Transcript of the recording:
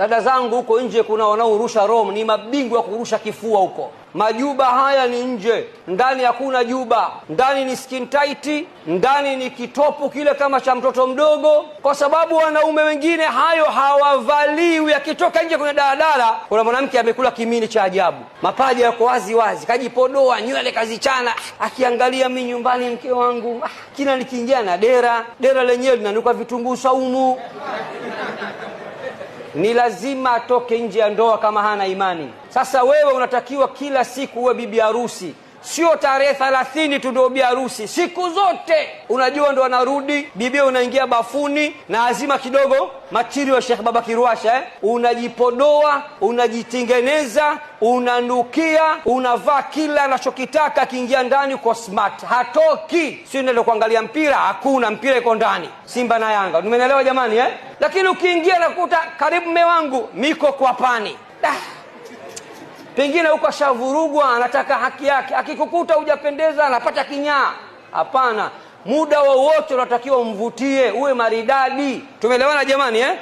Dada zangu, huko nje kuna wanaorusha Rome, ni mabingwa wa kurusha kifua huko. Majuba haya ni nje, ndani hakuna juba. Ndani ni skin tight, ndani ni kitopu kile kama cha mtoto mdogo, kwa sababu wanaume wengine hayo hawavaliwi. Akitoka nje kwenye daladala, kuna mwanamke amekula kimini cha ajabu, mapaja yako wazi wazi, kajipodoa, nywele kazichana, akiangalia mimi nyumbani mke wangu, kila nikiingia na dera lenyewe linanuka vitunguu saumu. Ni lazima atoke nje ya ndoa kama hana imani. Sasa wewe unatakiwa kila siku uwe bibi harusi, sio tarehe 30 tu ndio bibi harusi, siku zote. Unajua ndo anarudi bibi, unaingia bafuni na azima kidogo machiri wa Sheikh Baba Kiruasha, unajipodoa, unajitengeneza, unanukia, unavaa kila anachokitaka. Akiingia ndani uko smart, hatoki. Sio ndio kuangalia mpira, hakuna mpira, iko ndani Simba na Yanga. Umeelewa jamani Lakini ukiingia nakuta karibu mume wangu miko kwa pani, pengine huko shavurugwa, anataka haki yake. Akikukuta hujapendeza anapata kinyaa. Hapana, muda wowote unatakiwa umvutie, uwe maridadi. Tumeelewana jamani